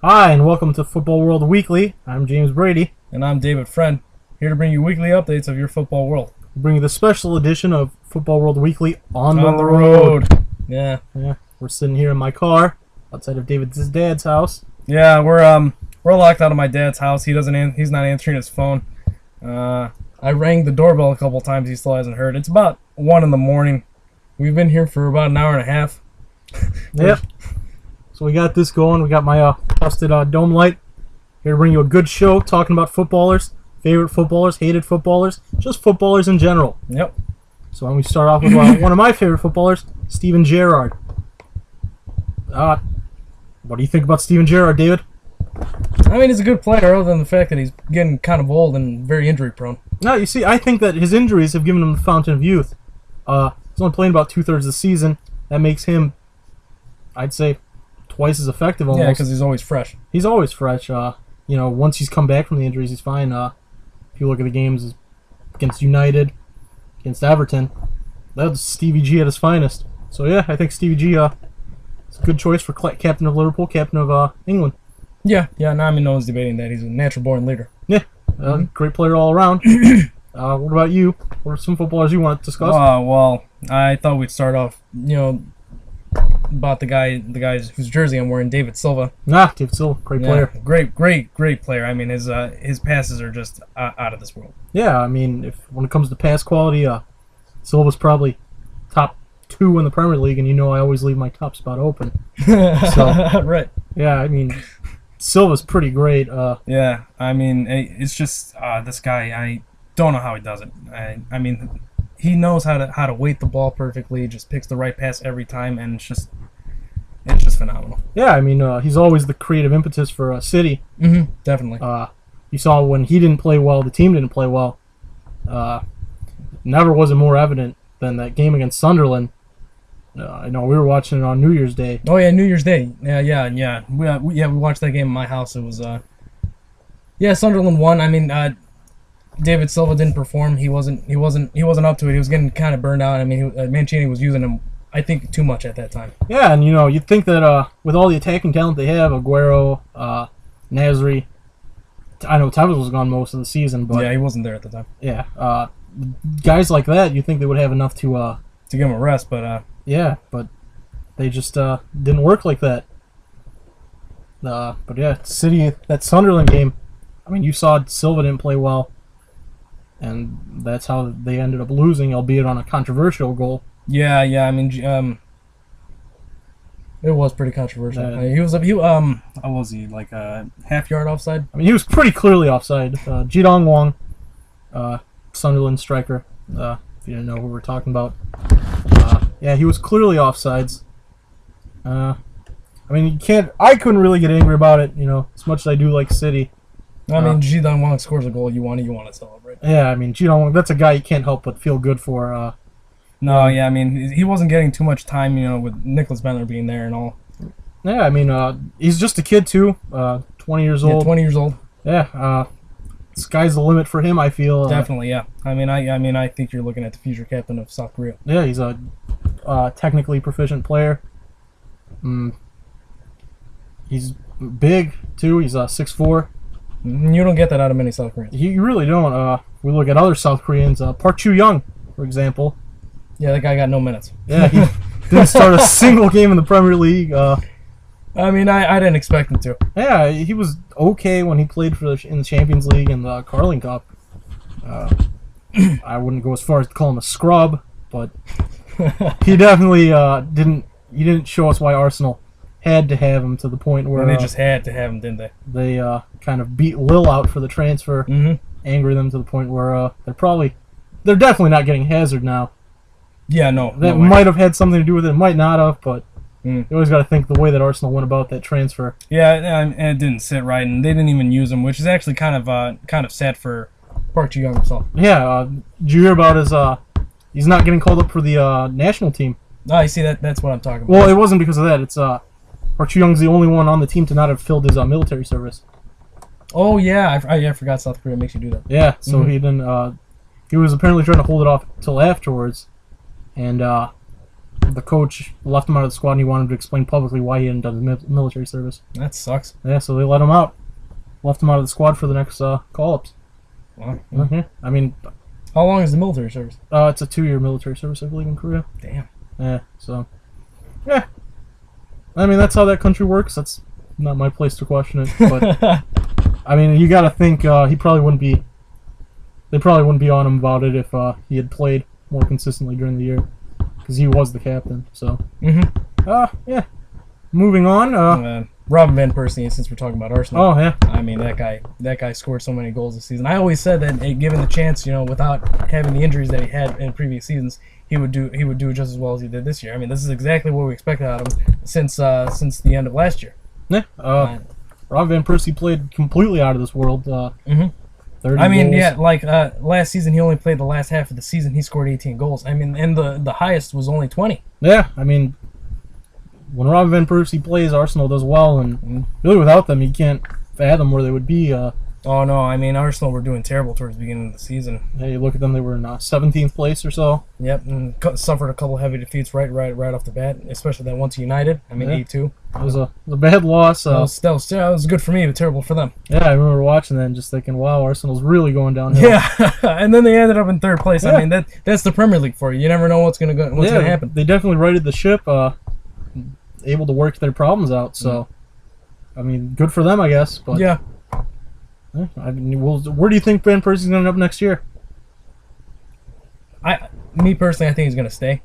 Hi, and welcome to Football World Weekly. I'm James Brady. And I'm David Friend, here to bring you weekly updates of your football world. We bring you the special edition of Football World Weekly on On the the road. road. Yeah. We're sitting here in my car outside of David's dad's house. Yeah, we're locked out of my dad's house. He's not answering his phone. I rang the doorbell a couple times. He still hasn't heard. It's about 1 a.m. We've been here for about an hour and a half. Yep. So we got this going. We got my busted dome light here to bring you a good show talking about footballers, favorite footballers, hated footballers, just footballers in general. Yep. So when we start off with one of my favorite footballers, Steven Gerrard. What do you think about Steven Gerrard, David? I mean, he's a good player, other than the fact that he's getting kind of old and very injury prone. No, you see, I think that his injuries have given him the fountain of youth. He's only playing about 2/3 of the season. That makes him, I'd say, twice as effective almost. Yeah, because he's always fresh. He's always fresh. Once he's come back from the injuries, he's fine. If you look at the games against United, against Everton, that was Stevie G at his finest. So yeah, I think Stevie G is a good choice for captain of Liverpool, captain of England. Yeah. No one's debating that. He's a natural-born leader. Yeah, great player all around. What about you? What are some footballers you want to discuss? Well, I thought we'd start off, about the guys whose jersey I'm wearing, David Silva. David Silva, great player. Great player. I mean, his passes are just out of this world. Yeah, I mean, when it comes to pass quality, Silva's probably top 2 in the Premier League, and I always leave my top spot open. So, Right. Yeah, I mean, Silva's pretty great. Yeah, I mean, it's just this guy. I don't know how he does it. I mean, he knows how to weight the ball perfectly. Just picks the right pass every time, and it's just phenomenal. Yeah, I mean, he's always the creative impetus for City. Mm-hmm. Definitely. You saw when he didn't play well, the team didn't play well. Never was it more evident than that game against Sunderland. I know we were watching it on New Year's Day. Oh yeah, New Year's Day. Yeah. We watched that game in my house. It was Sunderland won. I mean, David Silva didn't perform. He wasn't up to it. He was getting kind of burned out. I mean, Mancini was using him, I think, too much at that time. Yeah, and you'd think that with all the attacking talent they have, Aguero, Nasri, I know Tevez was gone most of the season, but yeah, he wasn't there at the time. Yeah, guys like that, you think they would have enough to give him a rest, but yeah, but they just didn't work like that. But yeah, City, that Sunderland game, I mean, you saw Silva didn't play well, and that's how they ended up losing, albeit on a controversial goal. Yeah. I mean, it was pretty controversial. How was he, like a half-yard offside? I mean, he was pretty clearly offside. Jidong Wong, Sunderland striker. If you didn't know who we're talking about. Yeah, he was clearly offsides. I mean, I couldn't really get angry about it, as much as I do like City. I mean, Jidong Wong scores a goal, you want to celebrate. Yeah, I mean, Jidong Wong, that's a guy you can't help but feel good for. I mean, he wasn't getting too much time, with Nicholas Bentler being there and all. Yeah, I mean, he's just a kid too, 20 years old. Yeah, 20 years old. Yeah, sky's the limit for him, I feel. Definitely, yeah. I mean, I think you're looking at the future captain of South Korea. Yeah, he's a technically proficient player. He's big too. He's 6'4". You don't get that out of many South Koreans. You really don't. We look at other South Koreans. Park Chu-young, for example. Yeah, that guy got no minutes. Yeah, he didn't start a single game in the Premier League. I mean, I didn't expect him to. Yeah, he was okay when he played in the Champions League and the Carling Cup. I wouldn't go as far as to call him a scrub, but he definitely didn't. He didn't show us why Arsenal had to have him to the point where they just had to have him, didn't they? They kind of beat Lille out for the transfer, anger them to the point where they're definitely not getting Hazard now. Yeah, no. That might have had something to do with it. It might not have, but you always got to think the way that Arsenal went about that transfer. Yeah, and it didn't sit right, and they didn't even use him, which is actually kind of sad for Park Ji-young himself. Yeah, did you hear about he's not getting called up for the national team? Oh, you see, that's what I'm talking about. Well, it wasn't because of that. It's Park Ji-young's the only one on the team to not have filled his military service. Oh, yeah, I forgot South Korea makes you do that. Yeah, so he didn't. He was apparently trying to hold it off till afterwards, and the coach left him out of the squad, and he wanted to explain publicly why he hadn't done his military service. That sucks. Yeah, so they let him out. Left him out of the squad for the next call-ups. Wow. Mm-hmm. I mean, How long is the military service? it's a 2-year military service, I believe, in Korea. Damn. Yeah, so... Yeah. I mean, that's how that country works. That's not my place to question it. But, I mean, you gotta think he probably wouldn't be... They probably wouldn't be on him about it if he had played more consistently during the year. Because he was the captain, so... Mm-hmm. Yeah. Moving on, Robin Van Persie, since we're talking about Arsenal. Oh, yeah. I mean, that guy scored so many goals this season. I always said that, given the chance, without having the injuries that he had in previous seasons, he would do just as well as he did this year. I mean, this is exactly what we expected out of him since the end of last year. Yeah. Robin Van Persie played completely out of this world. 30 I mean, goals. yeah, like last season, he only played the last half of the season. He scored 18 goals. I mean, and the highest was only 20. Yeah, I mean, when Robin Van Persie plays, Arsenal does well, and really without them, you can't fathom where they would be. Oh no, I mean, Arsenal were doing terrible towards the beginning of the season. Yeah, you look at them; they were in 17th place or so. Yep, and suffered a couple heavy defeats right off the bat, especially that one to United. I mean, 8-2. It was a bad loss. That was good for me, but terrible for them. Yeah, I remember watching that and just thinking, "Wow, Arsenal's really going downhill." Yeah, and then they ended up in third place. Yeah. I mean, that's the Premier League for you. You never know what's gonna happen. They definitely righted the ship, able to work their problems out. So, I mean, good for them, I guess. But yeah. I mean, where do you think Van Persie's going to end up next year? Me personally, I think he's going to stay.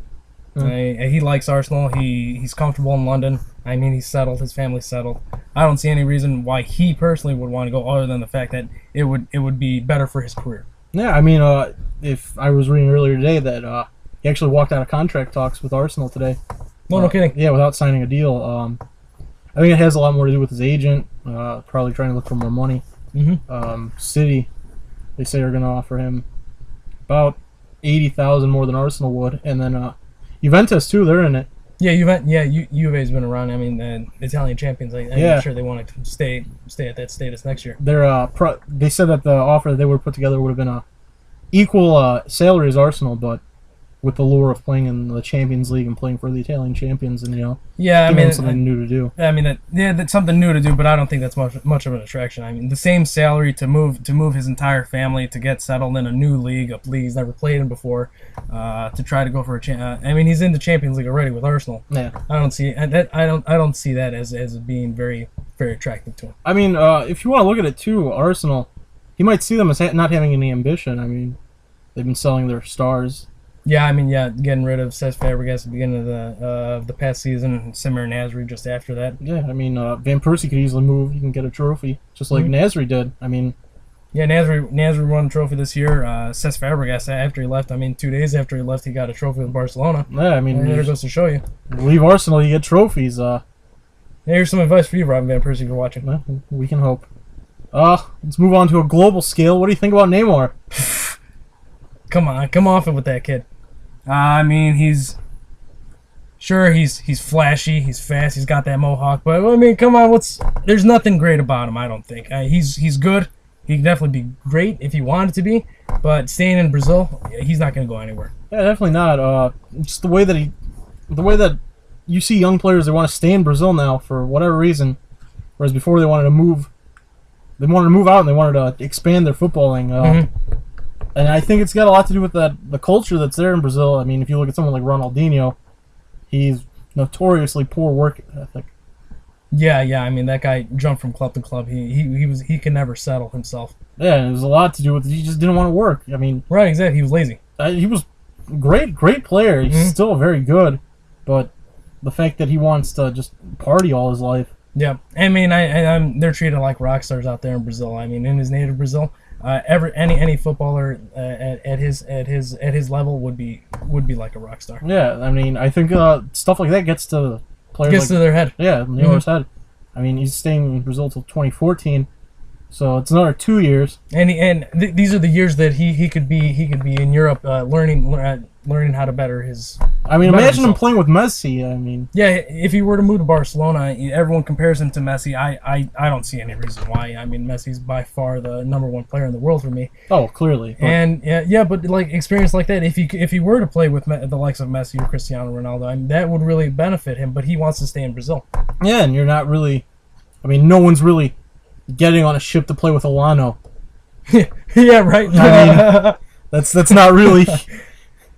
He likes Arsenal. He's comfortable in London. I mean, he's settled. His family's settled. I don't see any reason why he personally would want to go, other than the fact that it would be better for his career. Yeah, I mean, if I was reading earlier today that he actually walked out of contract talks with Arsenal today. No kidding. Yeah, without signing a deal. I think it has a lot more to do with his agent, probably trying to look for more money. City, they say, are going to offer him about 80,000 more than Arsenal would, and then Juventus too. They're in it. Yeah, Juve's been around. I mean, the Italian champions. I'm sure they want to stay at that status next year. They said that the offer that they would put together would have been a equal salary as Arsenal, but with the lure of playing in the Champions League and playing for the Italian champions, and something new to do. I mean, that's something new to do, but I don't think that's much of an attraction. I mean, the same salary to move his entire family to get settled in a new league, a league he's never played in before, to try to go for I mean, he's in the Champions League already with Arsenal. Yeah, I don't see that as being very, very attractive to him. I mean, if you want to look at it too, Arsenal, he might see them as not having any ambition. I mean, they've been selling their stars. Yeah, I mean, getting rid of Cesc Fabregas at the beginning of the past season, and Samir Nasri just after that. Yeah, I mean, Van Persie could easily move. He can get a trophy, just like Nasri did. I mean, yeah, Nasri won a trophy this year. Cesc Fabregas, after he left, 2 days after he left, he got a trophy with Barcelona. Yeah, I mean, and there goes to show you. Leave Arsenal, you get trophies. Here's some advice for you, Robin Van Persie, if you're watching. Well, we can hope. Let's move on to a global scale. What do you think about Neymar? Come on, come off it with that kid. I mean, he's flashy, he's fast, he's got that mohawk, but I mean, come on, there's nothing great about him, I don't think. He's good. He can definitely be great if he wanted to be, but staying in Brazil, he's not going to go anywhere. Yeah, definitely not. Just the way that you see young players, they want to stay in Brazil now for whatever reason, whereas before they wanted to move out and they wanted to expand their footballing. And I think it's got a lot to do with the culture that's there in Brazil. I mean, if you look at someone like Ronaldinho, he's notoriously poor work ethic. Yeah. I mean, that guy jumped from club to club. He could never settle himself. Yeah, and it was a lot to do with he just didn't want to work. I mean, right, exactly. He was lazy. He was great player. He's still very good, but the fact that he wants to just party all his life. Yeah, I mean, they're treated like rock stars out there in Brazil. I mean, in his native Brazil. Any footballer at his level would be like a rock star. Yeah, I mean, I think stuff like that gets to players. To their head. Yeah, Neymar's head. I mean, he's staying in Brazil till 2014, so it's another 2 years. And these are the years that he could be in Europe learning learning how to better his. I mean, better imagine him himself. playing with Messi. I mean, Yeah, if he were to move to Barcelona, everyone compares him to Messi. I don't see any reason why. I mean, Messi's by far the #1 player in the world for me. oh, clearly. But, And yeah, but like experience like that, if he were to play with the likes of Messi or Cristiano Ronaldo, I mean, that would really benefit him. But he wants to stay in Brazil. yeah, and you're not really. I mean, no one's really getting on a ship to play with Alano. Yeah, right. I mean, that's not really.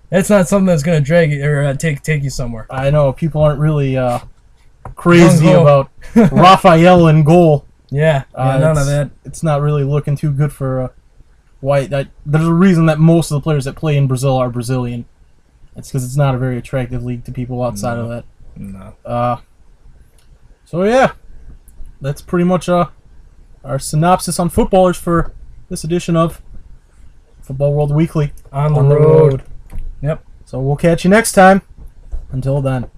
That's not something that's gonna drag you or take you somewhere. I know people aren't really crazy Gung-ho. about Raphael in goal. Yeah, none of that. It's not really looking too good for White. There's a reason that most of the players that play in Brazil are Brazilian. It's because it's not a very attractive league to people outside of that. No. So yeah, that's pretty much our synopsis on footballers for this edition of Football World Weekly. On the road. Yep. So we'll catch you next time. Until then.